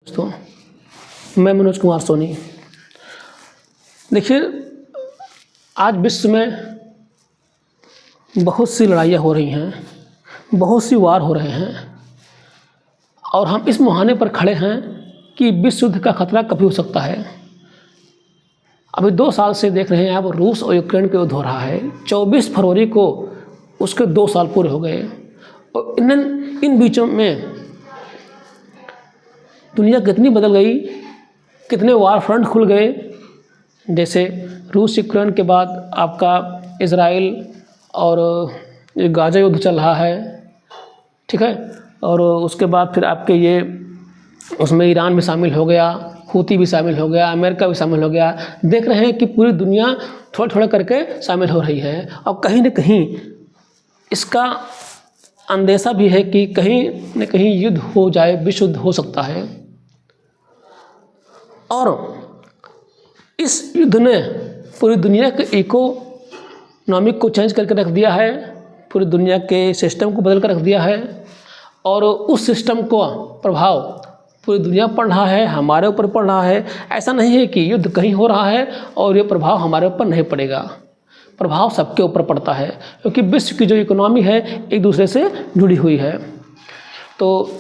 दोस्तों, मैं मनोज कुमार सोनी। देखिए, आज विश्व में बहुत सी लड़ाइयाँ हो रही हैं, बहुत सी वार हो रहे हैं और हम इस मुहाने पर खड़े हैं कि विश्व युद्ध का खतरा कभी हो सकता है। अभी 2 साल से देख रहे हैं आप, रूस और यूक्रेन का युद्ध हो रहा है। 24 फरवरी को उसके 2 साल पूरे हो गए और इन बीचों में दुनिया कितनी बदल गई, कितने वार फ्रंट खुल गए। जैसे रूस यूक्रेन के बाद आपका इज़राइल और गाज़ा युद्ध चल रहा है, ठीक है। और उसके बाद फिर आपके ये उसमें ईरान भी शामिल हो गया, हूती भी शामिल हो गया, अमेरिका भी शामिल हो गया। देख रहे हैं कि पूरी दुनिया थोड़ा थोड़ा करके शामिल हो रही है और कहीं न कहीं इसका अंदेशा भी है कि कहीं न कहीं युद्ध हो जाए, विश्व युद्ध हो सकता है। और इस युद्ध ने पूरी दुनिया के इकोनॉमिक को चेंज करके रख दिया है, पूरी दुनिया के सिस्टम को बदल कर रख दिया है और उस सिस्टम को प्रभाव पूरी दुनिया पड़ रहा है, हमारे ऊपर पड़ रहा है। ऐसा नहीं है कि युद्ध कहीं हो रहा है और ये प्रभाव हमारे ऊपर नहीं पड़ेगा। प्रभाव सबके ऊपर पड़ता है क्योंकि विश्व की जो इकोनॉमी है एक दूसरे से जुड़ी हुई है। तो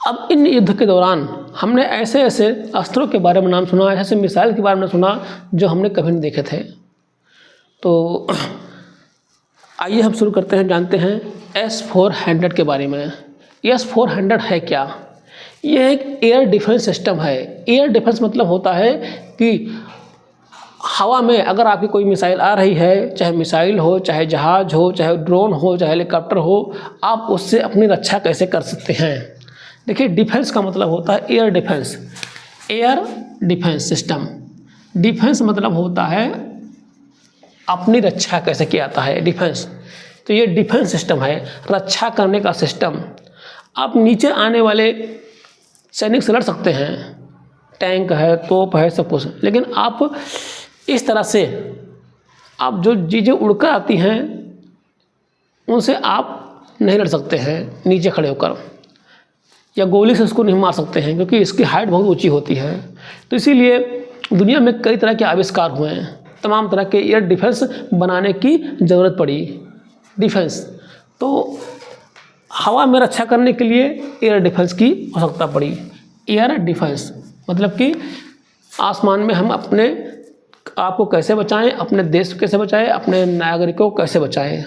अब इन युद्ध के दौरान हमने ऐसे ऐसे अस्त्रों के बारे में नाम सुना, ऐसे मिसाइल के बारे में सुना जो हमने कभी नहीं देखे थे। तो आइए हम शुरू करते हैं, जानते हैं S-400 के बारे में। S-400 है क्या? यह एक एयर डिफेंस सिस्टम है। एयर डिफेंस मतलब होता है कि हवा में अगर आपकी कोई मिसाइल आ रही है, चाहे मिसाइल हो, चाहे जहाज़ हो, चाहे ड्रोन हो, चाहे हेलीकॉप्टर हो, आप उससे अपनी रक्षा कैसे कर सकते हैं। देखिए, डिफेंस का मतलब होता है air defence, air defence system. Defence मतलब होता है अपनी रक्षा कैसे किया जाता है, डिफेंस। तो ये डिफेंस सिस्टम है, रक्षा करने का सिस्टम। आप नीचे आने वाले सैनिक से लड़ सकते हैं, टैंक है, तोप है, सब कुछ, लेकिन आप इस तरह से आप जो चीज़ें उड़कर आती हैं उनसे आप नहीं लड़ सकते हैं नीचे खड़े होकर, या गोली से उसको नहीं मार सकते हैं क्योंकि इसकी हाइट बहुत ऊंची होती है। तो इसीलिए दुनिया में कई तरह के आविष्कार हुए हैं, तमाम तरह के एयर डिफेंस बनाने की ज़रूरत पड़ी। डिफेंस तो हवा में रक्षा करने के लिए एयर डिफेंस की आवश्यकता पड़ी। एयर डिफेंस मतलब कि आसमान में हम अपने आप को कैसे बचाएं, अपने देश को कैसे बचाएं, अपने नागरिकों को कैसे बचाएं।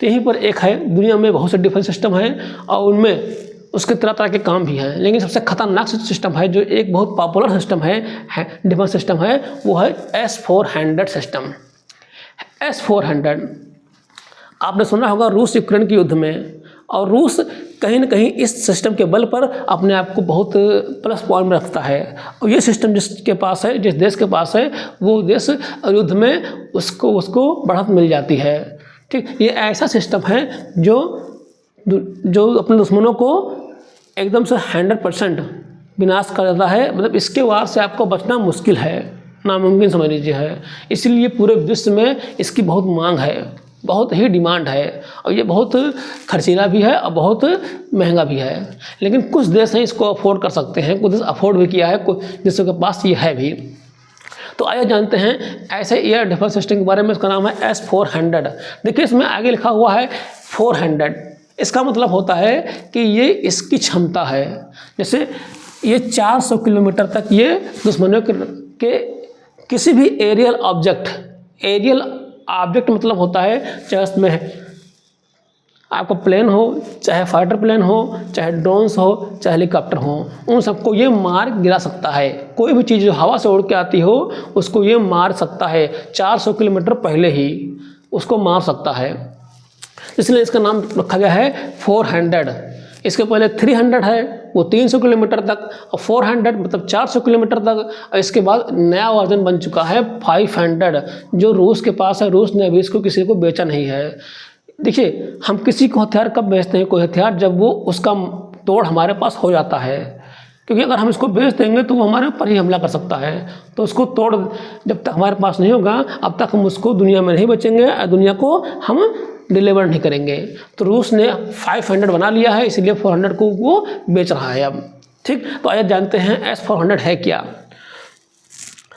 तो यहीं पर एक है, दुनिया में बहुत से डिफेंस सिस्टम हैं और उनमें उसके तरह तरह के काम भी हैं, लेकिन सबसे खतरनाक सिस्टम है जो एक बहुत पॉपुलर सिस्टम है डिफेंस सिस्टम है, वो है S-400 सिस्टम। S-400 आपने सुना होगा रूस यूक्रेन के युद्ध में, और रूस कहीं न कहीं इस सिस्टम के बल पर अपने आप को बहुत प्लस पॉइंट में रखता है। और ये सिस्टम जिसके पास है, जिस देश के पास है, वो देश युद्ध में उसको बढ़त मिल जाती है। ठीक, ये ऐसा सिस्टम है जो अपने दुश्मनों को एकदम से 100% विनाश कर देता है। मतलब इसके वार से आपको बचना मुश्किल है, नामुमकिन समझ लीजिए है। इसलिए पूरे विश्व में इसकी बहुत मांग है, बहुत ही डिमांड है और ये बहुत खर्चीला भी है और बहुत महंगा भी है। लेकिन कुछ देश हैं इसको अफोर्ड कर सकते हैं, कुछ देश अफोर्ड भी किया है, कुछ देशों के पास ये है भी। तो आइए जानते हैं ऐसे एयर डिफेंस सिस्टम के बारे में। इसका नाम है S-400। देखिए, इसमें आगे लिखा हुआ है 400। इसका मतलब होता है कि ये इसकी क्षमता है। जैसे ये 400 किलोमीटर तक ये दुश्मनों के किसी भी एरियल ऑब्जेक्ट मतलब होता है, चाहे उसमें आपका प्लेन हो, चाहे फाइटर प्लेन हो, चाहे ड्रोन्स हो, चाहे हेलीकॉप्टर हो, उन सबको ये मार गिरा सकता है। कोई भी चीज़ जो हवा से उड़ के आती हो उसको ये मार सकता है, 400 किलोमीटर पहले ही उसको मार सकता है। इसलिए इसका नाम रखा गया है 400। इसके पहले 300 है, वो 300 किलोमीटर तक, और 400 मतलब 400 किलोमीटर तक। और इसके बाद नया वर्जन बन चुका है 500, जो रूस के पास है। रूस ने अभी इसको किसी को बेचा नहीं है। देखिए, हम किसी को हथियार कब बेचते हैं, कोई हथियार जब वो उसका तोड़ हमारे पास हो जाता है, क्योंकि अगर हम इसको बेच देंगे तो वो हमारे ऊपर ही हमला कर सकता है। तो उसको तोड़ जब तक हमारे पास नहीं होगा, अब तक हम उसको दुनिया में नहीं बेचेंगे और दुनिया को हम डिलीवर नहीं करेंगे। तो रूस ने 500 बना लिया है, इसलिए 400 को वो बेच रहा है अब। ठीक, तो आइए जानते हैं S-400 है क्या।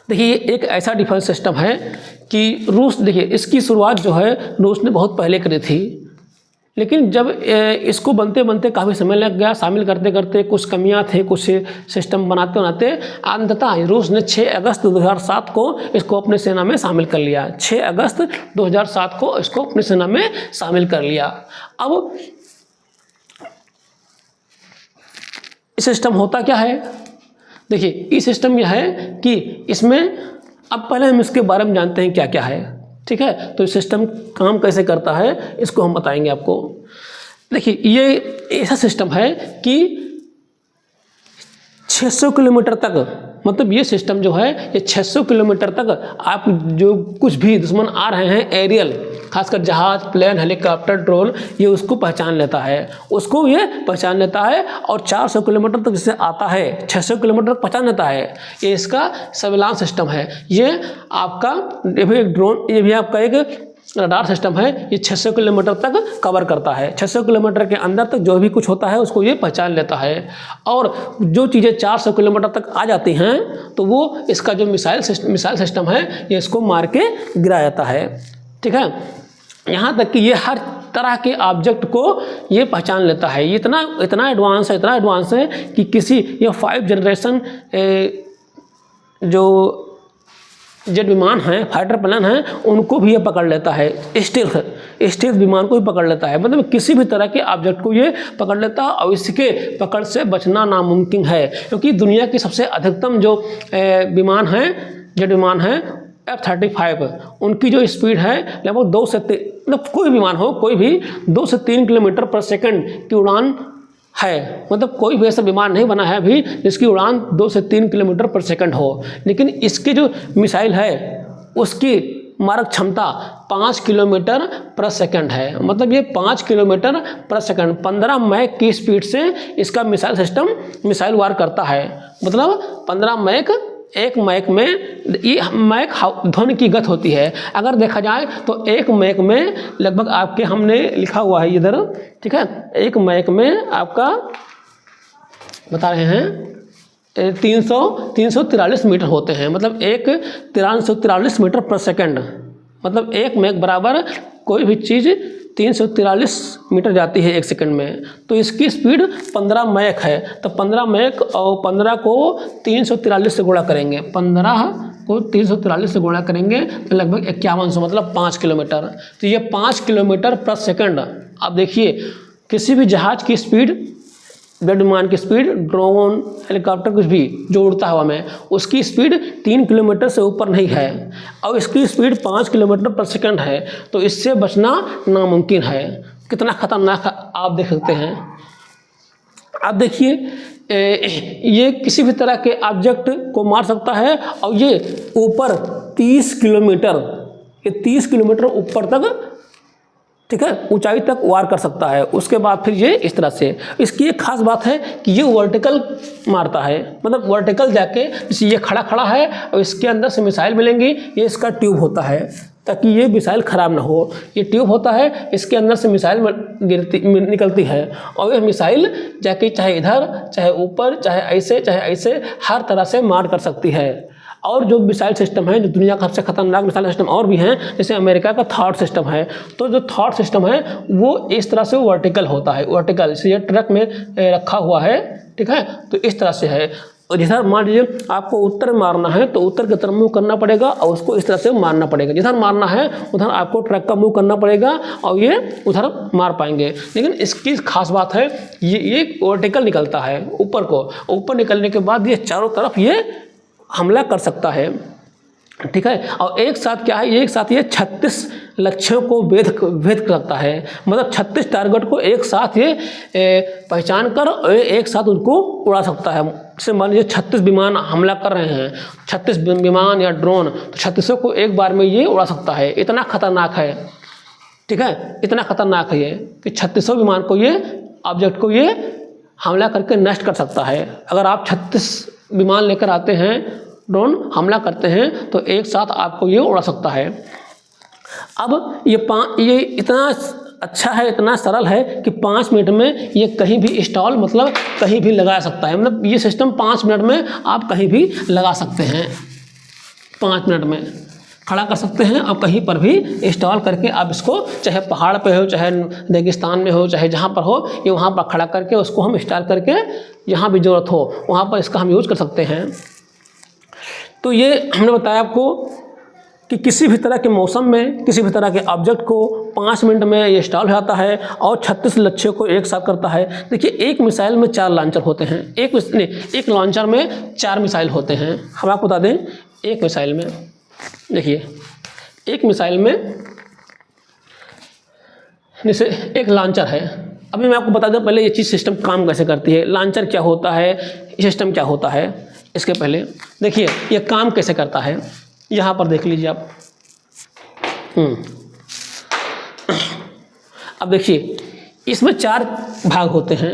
देखिए एक ऐसा डिफेंस सिस्टम है कि रूस, देखिए इसकी शुरुआत जो है रूस ने बहुत पहले करी थी, लेकिन जब इसको बनते बनते काफ़ी समय लग गया, शामिल करते करते कुछ कमियां थे, कुछ सिस्टम बनाते बनाते अंततः रूस ने 6 अगस्त 2007 को इसको अपने सेना में शामिल कर लिया। 6 अगस्त 2007 को इसको अपनी सेना में शामिल कर लिया। अब इस सिस्टम होता क्या है, देखिए ये सिस्टम यह है कि इसमें, अब पहले हम इसके बारे में जानते हैं क्या क्या है, ठीक है। तो सिस्टम काम कैसे करता है इसको हम बताएंगे आपको। देखिए ये ऐसा सिस्टम है कि 600 किलोमीटर तक, मतलब ये सिस्टम जो है ये 600 किलोमीटर तक आप जो कुछ भी दुश्मन आ रहे हैं एरियल, खासकर जहाज, प्लेन, हेलीकॉप्टर, ड्रोन, ये उसको पहचान लेता है, उसको ये पहचान लेता है और 400 किलोमीटर तक जिसे आता है 600 किलोमीटर तक पहचान लेता है। ये इसका सर्विलांस सिस्टम है। ये आपका, ये भी एक ड्रोन, ये भी आपका एक रडार सिस्टम है। ये 600 किलोमीटर तक कवर करता है। 600 किलोमीटर के अंदर तक जो भी कुछ होता है उसको ये पहचान लेता है, और जो चीज़ें 400 किलोमीटर तक आ जाती हैं तो वो इसका जो मिसाइल सिस्टम है ये इसको मार के गिरा जाता है, ठीक है। यहाँ तक कि ये हर तरह के ऑब्जेक्ट को ये पहचान लेता है। ये इतना एडवांस है कि किसी, ये 5 जनरेशन जो जेट विमान हैं, फाइटर प्लेन हैं, उनको भी ये पकड़ लेता है। स्टील्थ विमान को भी पकड़ लेता है, मतलब किसी भी तरह के ऑब्जेक्ट को ये पकड़ लेता है और इसके पकड़ से बचना नामुमकिन है, क्योंकि दुनिया की सबसे अधिकतम जो विमान हैं, जेट विमान हैं F-35, उनकी जो स्पीड है लगभग 2 से 3, मतलब कोई विमान हो, कोई भी 2 से 3 किलोमीटर पर सेकंड की उड़ान है। मतलब कोई भी ऐसा विमान नहीं बना है अभी जिसकी उड़ान 2 से 3 किलोमीटर पर सेकंड हो, लेकिन इसकी जो मिसाइल है उसकी मारक क्षमता 5 किलोमीटर पर सेकंड है। मतलब ये 5 किलोमीटर पर सेकंड 15 मैक की स्पीड से इसका मिसाइल सिस्टम मिसाइल वार करता है। मतलब 15 मैक, एक मैक में, ये मैक ध्वनि की गति होती है। अगर देखा जाए तो एक मैक में लगभग आपके, हमने लिखा हुआ है इधर, ठीक है, एक मैक में आपका बता रहे हैं 343 मीटर होते हैं। मतलब एक 343 मीटर पर सेकंड, मतलब एक मैक बराबर कोई भी चीज़ 343 मीटर जाती है एक सेकंड में। तो इसकी स्पीड 15 मैक है। तो 15 मैक और 15 को 343 से गुणा करेंगे, 15 को 343 से गुणा करेंगे तो लगभग 5100, मतलब 5 किलोमीटर। तो ये 5 किलोमीटर पर सेकंड। अब देखिए किसी भी जहाज़ की स्पीड, जेट विमान की स्पीड, ड्रोन, हेलीकॉप्टर, कुछ भी जो उड़ता हवा में, उसकी स्पीड 3 किलोमीटर से ऊपर नहीं है और इसकी स्पीड 5 किलोमीटर पर सेकंड है। तो इससे बचना नामुमकिन है। कितना खतरनाक आप देख सकते हैं। आप देखिए ये किसी भी तरह के ऑब्जेक्ट को मार सकता है और ये ऊपर 30 किलोमीटर, ये 30 किलोमीटर ऊपर तक, ठीक है, ऊंचाई तक वार कर सकता है। उसके बाद फिर ये इस तरह से, इसकी एक खास बात है कि ये वर्टिकल मारता है, मतलब वर्टिकल जाके, जैसे ये खड़ा है और इसके अंदर से मिसाइल मिलेंगी, ये इसका ट्यूब होता है ताकि ये मिसाइल ख़राब ना हो। ये ट्यूब होता है, इसके अंदर से मिसाइल निकलती है और ये मिसाइल जाके चाहे इधर, चाहे ऊपर, चाहे ऐसे हर तरह से मार कर सकती है। और जो मिसाइल सिस्टम है, जो दुनिया का सबसे खतरनाक मिसाइल सिस्टम और भी हैं, जैसे अमेरिका का थॉट सिस्टम है, तो जो थॉट सिस्टम है वो इस तरह से वर्टिकल होता है। वर्टिकल जैसे ये ट्रक में रखा हुआ है, ठीक है, तो इस तरह से है। और जिधर मान लीजिए आपको उत्तर मारना है तो उत्तर की तरफ मुँह करना पड़ेगा और उसको इस तरह से मारना पड़ेगा। जिधर मारना है उधर आपको ट्रक का मुँह करना पड़ेगा और ये उधर मार पाएंगे। लेकिन इसकी खास बात है ये वर्टिकल निकलता है ऊपर को, ऊपर निकलने के बाद ये चारों तरफ ये हमला कर सकता है, ठीक है। और एक साथ क्या है, एक साथ ये 36 लक्ष्यों को भेद कर सकता है। मतलब 36 टारगेट को एक साथ ये पहचान कर एक साथ उनको उड़ा सकता है। जैसे मान लीजिए 36 विमान हमला कर रहे हैं, 36 विमान या ड्रोन, तो 36 को एक बार में ये उड़ा सकता है। इतना खतरनाक है, ठीक है, इतना खतरनाक है ये कि 36 विमान को, ये ऑब्जेक्ट को ये हमला करके नष्ट कर सकता है। अगर आप 36 विमान लेकर आते हैं, ड्रोन हमला करते हैं, तो एक साथ आपको ये उड़ा सकता है। अब ये इतना अच्छा है, इतना सरल है कि 5 मिनट में ये कहीं भी इंस्टॉल मतलब कहीं भी लगा सकता है। मतलब ये सिस्टम 5 मिनट में आप कहीं भी लगा सकते हैं, 5 मिनट में खड़ा कर सकते हैं और कहीं पर भी इंस्टॉल करके आप इसको, चाहे पहाड़ पे हो, चाहे रेगिस्तान में हो, चाहे जहाँ पर हो, ये वहाँ पर खड़ा करके उसको हम इंस्टॉल करके जहाँ भी ज़रूरत हो वहाँ पर इसका हम यूज़ कर सकते हैं। तो ये हमने बताया आपको कि किसी भी तरह के मौसम में किसी भी तरह के ऑब्जेक्ट को 5 मिनट में ये इंस्टॉल हो जाता है और 36 लक्ष्यों को एक साथ करता है। देखिए, एक मिसाइल में 4 लॉन्चर होते हैं, एक लॉन्चर में 4 मिसाइल होते हैं। हम आपको बता दें, एक मिसाइल में, देखिए एक मिसाइल में जैसे एक लॉन्चर है। अभी मैं आपको बता दूं पहले ये चीज़ सिस्टम काम कैसे करती है, लॉन्चर क्या होता है, सिस्टम क्या होता है। इसके पहले देखिए ये काम कैसे करता है, यहाँ पर देख लीजिए आप। अब देखिए इसमें 4 भाग होते हैं।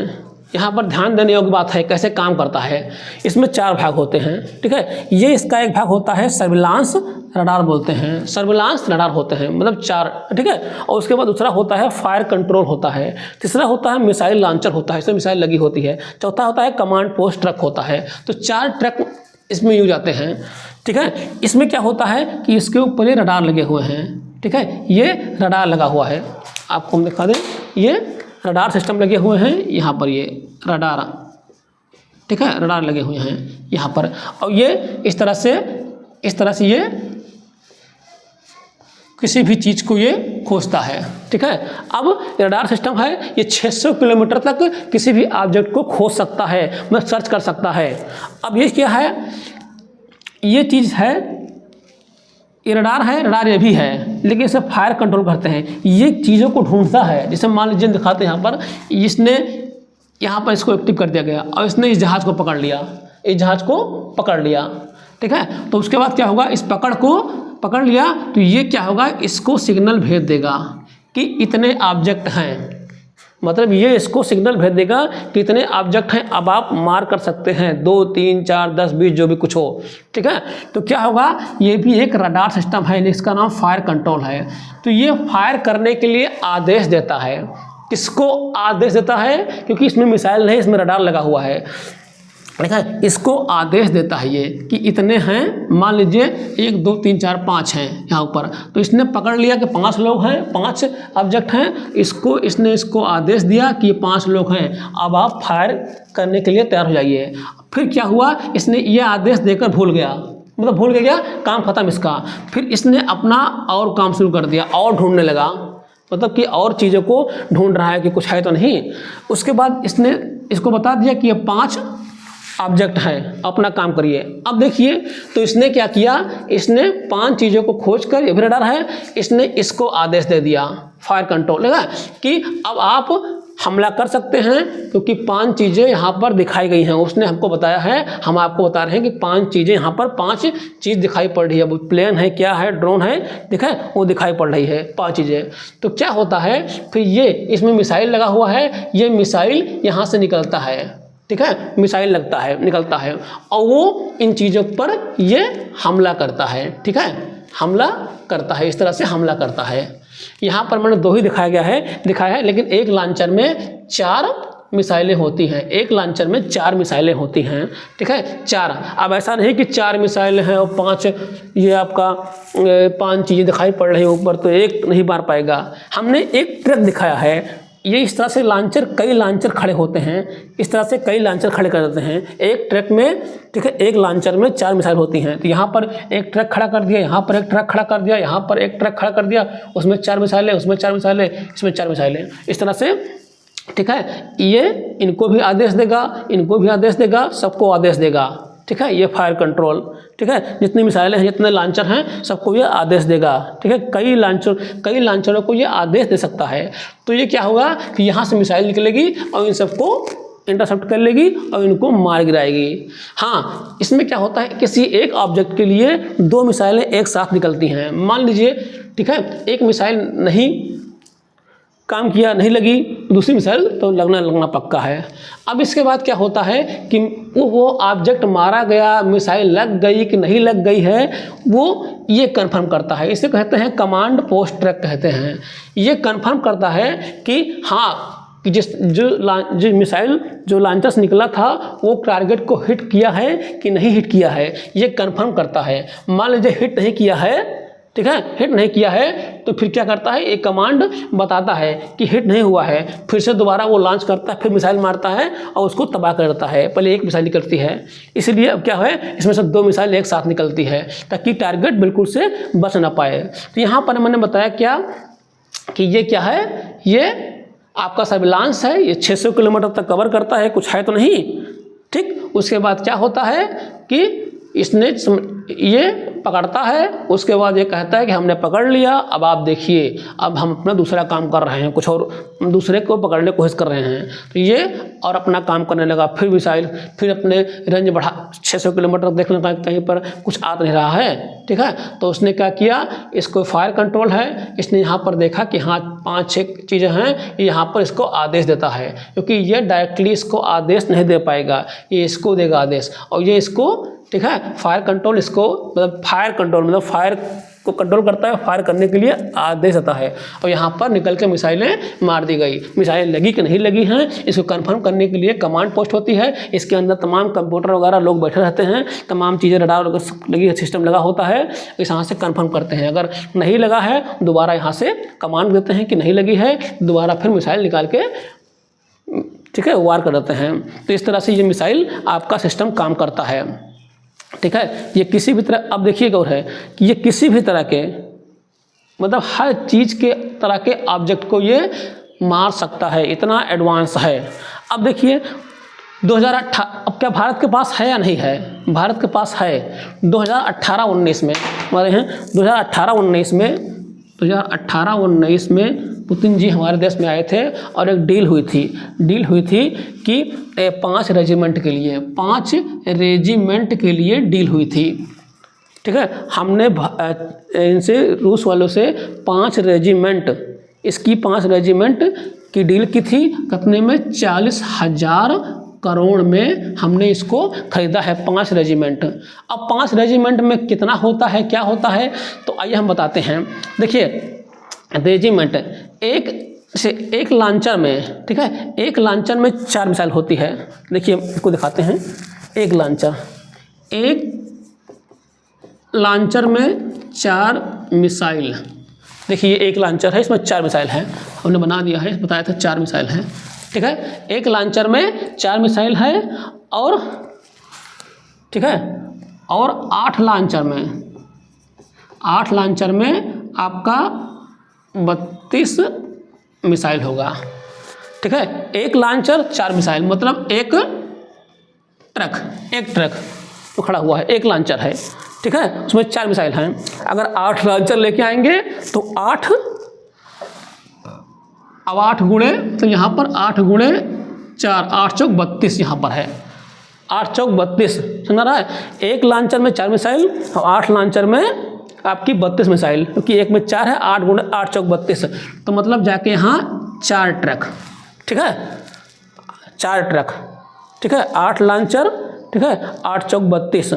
यहाँ पर ध्यान देने योग्य बात है कैसे काम करता है। इसमें 4 भाग होते हैं, ठीक है। ये इसका एक भाग होता है सर्विलांस रडार बोलते हैं, सर्विलांस रडार होते हैं, मतलब 4, ठीक है। और उसके बाद दूसरा होता है फायर कंट्रोल होता है, तीसरा होता है मिसाइल लॉन्चर होता है, इसमें मिसाइल लगी होती है, चौथा होता है कमांड पोस्ट ट्रक होता है। तो 4 ट्रक इसमें यूज आते हैं, ठीक है। इसमें क्या होता है कि इसके ऊपर ये रडार लगे हुए हैं, ठीक है। ये रडार लगा हुआ है, आपको हम दिखा दें, ये रडार सिस्टम लगे हुए हैं यहाँ पर, ये रडार, ठीक है, रडार लगे हुए हैं यहाँ पर। और ये इस तरह से ये किसी भी चीज़ को ये खोजता है, ठीक है। अब रडार सिस्टम है, ये 600 किलोमीटर तक किसी भी ऑब्जेक्ट को खोज सकता है, मतलब सर्च कर सकता है। अब ये क्या है, ये चीज़ है, ये रडार है, रडार ये भी है, लेकिन इसे फायर कंट्रोल करते हैं। ये चीज़ों को ढूंढता है, जैसे मान लीजिए दिखाते हैं यहाँ पर, इसने यहाँ पर इसको एक्टिव कर दिया गया और इसने इस जहाज़ को पकड़ लिया, इस जहाज़ को पकड़ लिया, ठीक है। तो उसके बाद क्या होगा, इस पकड़ को पकड़ लिया तो ये क्या होगा, इसको सिग्नल भेज देगा कि इतने ऑब्जेक्ट हैं, मतलब ये इसको सिग्नल भेज देगा कि इतने ऑब्जेक्ट हैं, अब आप मार कर सकते हैं, 2, 3, 4, 10, 20 जो भी कुछ हो, ठीक है। तो क्या होगा, ये भी एक रडार सिस्टम है, इसका नाम फायर कंट्रोल है। तो ये फायर करने के लिए आदेश देता है, किसको आदेश देता है, क्योंकि इसमें मिसाइल नहीं, इसमें रडार लगा हुआ है, ठीक है। इसको आदेश देता है ये कि इतने हैं, मान लीजिए 1, 2, 3, 4, 5 हैं यहाँ ऊपर, तो इसने पकड़ लिया कि 5 लोग हैं, 5 ऑब्जेक्ट हैं, इसने इसको आदेश दिया कि ये 5 लोग हैं, अब आप फायर करने के लिए तैयार हो जाइए। फिर क्या हुआ, इसने ये आदेश देकर भूल गया, मतलब भूल गया, काम खत्म इसका। फिर इसने अपना और काम शुरू कर दिया और ढूंढने लगा, मतलब कि और चीज़ों को ढूंढ रहा है कि कुछ है तो नहीं। उसके बाद इसने इसको बता दिया कि ये 5 ऑब्जेक्ट है, अपना काम करिए। अब देखिए, तो इसने क्या किया, इसने 5 चीज़ों को खोजकर, ये भी रडार है, इसने इसको आदेश दे दिया, फायर कंट्रोल लगा कि अब आप हमला कर सकते हैं, क्योंकि 5 चीज़ें यहाँ पर दिखाई गई हैं। उसने हमको बताया है, हम आपको बता रहे हैं कि 5 चीज़ें यहाँ पर 5 चीज़ दिखाई पड़ रही है, वो प्लेन है, क्या है, ड्रोन है, दिखा है, वो दिखाई पड़ रही है 5 चीज़ें। तो क्या होता है, फिर ये इसमें मिसाइल लगा हुआ है, ये मिसाइल यहाँ से निकलता है, ठीक है, मिसाइल लगता है, निकलता है, और वो इन चीज़ों पर ये हमला करता है, ठीक है, हमला करता है, इस तरह से हमला करता है। यहाँ पर मैंने 2 ही दिखाया है, लेकिन एक लॉन्चर में 4 मिसाइलें होती हैं, एक लॉन्चर में 4 मिसाइलें होती हैं, ठीक है, 4। अब ऐसा नहीं कि 4 मिसाइलें हैं और 5 ये आपका 5 चीज़ें दिखाई पड़ रही है ऊपर, तो एक नहीं मार पाएगा। हमने एक ट्रक दिखाया है, ये इस तरह से लॉन्चर, कई लॉन्चर खड़े होते हैं, इस तरह से कई लॉन्चर खड़े कर देते हैं एक ट्रक में, ठीक है। एक लॉन्चर में 4 मिसाइल होती हैं, तो यहाँ पर एक ट्रक खड़ा कर दिया, यहाँ पर एक ट्रक खड़ा कर दिया, यहाँ पर एक ट्रक खड़ा कर दिया, उसमें 4 मिसाइलें, उसमें 4 मिसाइलें, इसमें 4 मिसाइलें, इस तरह से, ठीक है। ये इनको भी आदेश देगा, इनको भी आदेश देगा, सबको आदेश देगा, ठीक है। ये फायर कंट्रोल, ठीक है, जितनी मिसाइलें हैं, जितने लॉन्चर हैं, सबको ये आदेश देगा, ठीक है। कई लॉन्चरों को ये आदेश दे सकता है। तो ये क्या होगा कि यहाँ से मिसाइल निकलेगी और इन सबको इंटरसेप्ट कर लेगी और इनको मार गिराएगी। हाँ, इसमें क्या होता है, किसी एक ऑब्जेक्ट के लिए 2 मिसाइलें एक साथ निकलती हैं, मान लीजिए, ठीक है। एक मिसाइल नहीं, काम किया, नहीं लगी, दूसरी मिसाइल तो लगना पक्का है। अब इसके बाद क्या होता है कि वो ऑब्जेक्ट मारा गया, मिसाइल लग गई कि नहीं लग गई है, वो ये कंफर्म करता है। इसे कहते हैं कमांड पोस्ट ट्रैक कहते हैं। ये कंफर्म करता है कि हाँ कि जो मिसाइल जो लॉन्चर से निकला था वो टारगेट को हिट किया है कि नहीं हिट किया है, ये कंफर्म करता है। मान लीजिए हिट नहीं किया है, ठीक है, हिट नहीं किया है, तो फिर क्या करता है, एक कमांड बताता है कि हिट नहीं हुआ है, फिर से दोबारा वो लॉन्च करता है, फिर मिसाइल मारता है और उसको तबाह कर देता है। पहले एक मिसाइल निकलती है, इसलिए अब क्या है, इसमें से 2 मिसाइल एक साथ निकलती है ताकि टारगेट बिल्कुल से बच ना पाए। तो यहाँ पर मैंने बताया क्या कि ये क्या है, ये आपका सर्विलांस है, ये 600 किलोमीटर तक कवर करता है, कुछ है तो नहीं, ठीक। उसके बाद क्या होता है कि इसने ये पकड़ता है, उसके बाद ये कहता है कि हमने पकड़ लिया, अब आप देखिए, अब हम अपना दूसरा काम कर रहे हैं, कुछ और दूसरे को पकड़ने की कोशिश कर रहे हैं। तो ये और अपना काम करने लगा, फिर मिसाइल, फिर अपने रेंज बढ़ा, 600 किलोमीटर देखने का कहीं पर कुछ आ नहीं रहा है, ठीक है। तो उसने क्या किया, इसको फायर कंट्रोल है, इसने यहाँ पर देखा कि हाँ 5-6 चीज़ें हैं, यहाँ पर इसको आदेश देता है, क्योंकि ये डायरेक्टली इसको आदेश नहीं दे पाएगा, ये इसको देगा आदेश, और ये इसको, ठीक है, फायर कंट्रोल इसको मतलब फायर कंट्रोल मतलब फायर को कंट्रोल करता है, फायर करने के लिए आदेश देता है। और यहाँ पर निकल के मिसाइलें मार दी गई। मिसाइलें लगी कि नहीं लगी हैं, इसको कंफर्म करने के लिए कमांड पोस्ट होती है। इसके अंदर तमाम कंप्यूटर वगैरह लोग बैठे रहते हैं, तमाम चीज़ें रडार लगी, सिस्टम लगा होता है, इस यहाँ से कंफर्म करते हैं। अगर नहीं लगा है दोबारा यहाँ से कमांड देते हैं कि नहीं लगी है, दोबारा फिर मिसाइल निकाल के, ठीक है, वार कर देते हैं। तो इस तरह से ये मिसाइल आपका सिस्टम काम करता है, ठीक है। ये किसी भी तरह, अब देखिएगा और है कि ये किसी भी तरह के मतलब हर चीज़ के तरह के ऑब्जेक्ट को ये मार सकता है, इतना एडवांस है। अब देखिए 2018, अब क्या भारत के पास है या नहीं है, भारत के पास है। 2018-19 में हमारे हैं, 2018-19 में पुतिन जी हमारे देश में आए थे और एक डील हुई थी कि 5 रेजिमेंट के लिए डील हुई थी, ठीक है। हमने इनसे, रूस वालों से 5 रेजिमेंट की डील की थी, कितने में, 40,000 करोड़ में हमने इसको खरीदा है, 5 रेजिमेंट। अब 5 रेजिमेंट में कितना होता है, क्या होता है, तो आइए हम बताते हैं। देखिए रेजिमेंट एक लॉन्चर में, ठीक है, एक लॉन्चर में 4 मिसाइल होती है। देखिए इसको दिखाते हैं, एक लॉन्चर में 4 मिसाइल। देखिए ये एक लॉन्चर है, इसमें 4 मिसाइल हैं, हमने बना दिया है, बताया था 4 मिसाइल हैं, ठीक है। एक लॉन्चर में 4 मिसाइल है और, ठीक है, और 8 लॉन्चर में आपका 32 मिसाइल होगा, ठीक है। एक लॉन्चर 4 मिसाइल मतलब एक ट्रक तो खड़ा हुआ है, एक लॉन्चर है, ठीक है, उसमें 4 मिसाइल हैं। अगर 8 लॉन्चर लेके आएंगे तो 8 गुणे, तो यहाँ पर 8 गुणे 4, 8 चौक 32 यहाँ पर है, 8 चौक 32, समझ रहा है। एक लॉन्चर में 4 मिसाइल और 8 लॉन्चर में आपकी 32 मिसाइल, क्योंकि एक में 4 है, 8 गुणे 8 चौक 32, तो मतलब जाके यहाँ 4 ट्रक, ठीक है, 4 ट्रक, ठीक है, 8 लॉन्चर, ठीक है, 8 चौक 32,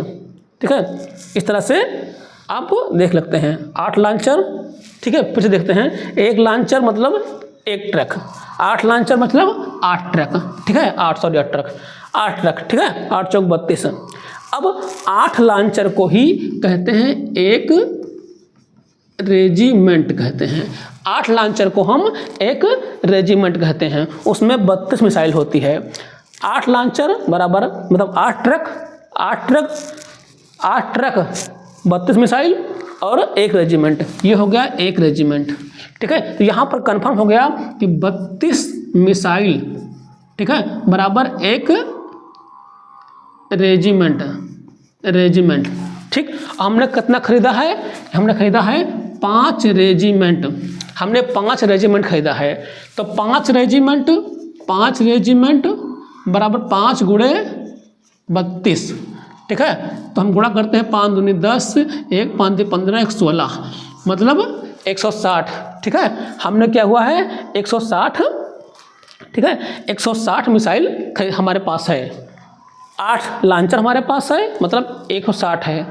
ठीक है। इस तरह से आप देख लगते हैं 8 लॉन्चर, ठीक है। फिर से देखते हैं, एक लॉन्चर मतलब एक ट्रक, 8 लॉन्चर मतलब 8 ट्रक, ठीक है, 8 ट्रक, ठीक है, 8 चौक 32। अब 8 लॉन्चर को ही कहते हैं एक रेजिमेंट कहते हैं, 8 लॉन्चर को हम एक रेजिमेंट कहते हैं, उसमें 32 मिसाइल होती है। 8 लॉन्चर बराबर मतलब 8 ट्रक 32 मिसाइल और एक रेजिमेंट, ये हो गया एक रेजिमेंट, ठीक है। तो यहाँ पर कंफर्म हो गया कि 32 मिसाइल, ठीक है, बराबर एक रेजिमेंट, ठीक। हमने कितना खरीदा है, हमने खरीदा है 5 रेजिमेंट, हमने 5 रेजिमेंट खरीदा है। तो 5 रेजिमेंट बराबर 5 गुणे 32, ठीक है। तो हम गुणा करते हैं, 5 दूनी 10, 1 5 15, 1 16, मतलब 160, ठीक है। हमने क्या हुआ है 160, ठीक है, 160 मिसाइल हमारे पास है, 8 लॉन्चर हमारे पास है, मतलब 160 है।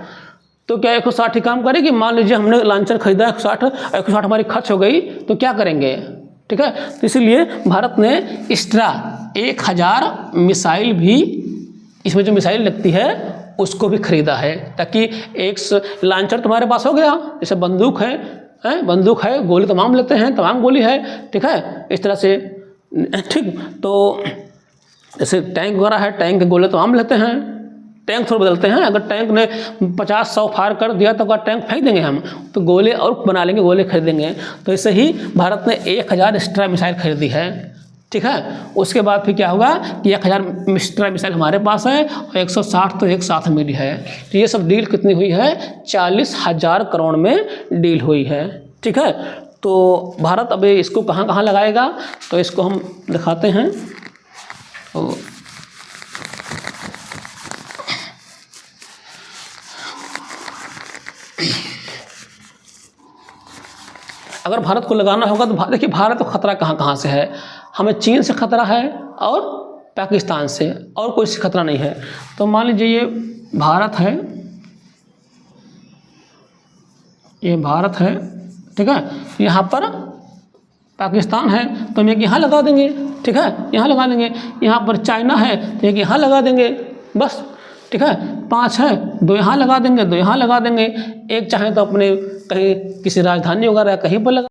तो क्या 160 ही काम करेगी? मान लीजिए हमने लॉन्चर खरीदा 160 हमारी खर्च हो गई तो क्या करेंगे, ठीक है। तो इसीलिए भारत ने एक्स्ट्रा 1000 मिसाइल भी, इसमें जो मिसाइल लगती है उसको भी खरीदा है, ताकि एक लॉन्चर तुम्हारे पास हो गया, जैसे बंदूक है, गोली तमाम लेते हैं, तमाम गोली है, ठीक है, इस तरह से, ठीक। तो जैसे टैंक वगैरह है, टैंक के गोले तमाम लेते हैं, टैंक थोड़ा बदलते हैं। अगर टैंक ने 50-100 फायर कर दिया तो अगर टैंक फेंक देंगे हम, तो गोले और बना लेंगे, गोले खरीदेंगे। तो ऐसे ही भारत ने 1000 एक्स्ट्रा मिसाइल खरीदी है, ठीक है। उसके बाद फिर क्या होगा कि 1000 एक्स्ट्रा मिसाइल हमारे पास है और 160 तो एक साथ मिली है। तो ये सब डील कितनी हुई है? 40,000 करोड़ में डील हुई है, ठीक है। तो भारत अब इसको कहाँ कहाँ लगाएगा, तो इसको हम दिखाते हैं। तो अगर भारत को लगाना होगा तो देखिए भारत को खतरा कहाँ कहाँ से है। हमें चीन से खतरा है और पाकिस्तान से, और कोई से खतरा नहीं है। तो मान लीजिए ये भारत है, ये भारत है, ठीक है। यहाँ पर पाकिस्तान है तो हम एक यहाँ लगा देंगे, ठीक है, यहाँ लगा देंगे। यहाँ पर चाइना है तो एक यहाँ लगा देंगे, बस, ठीक है। 5 है, 2 यहाँ लगा देंगे, 2 यहाँ लगा देंगे। एक चाहे तो अपने कहीं किसी राजधानी वगैरह कहीं पर लगा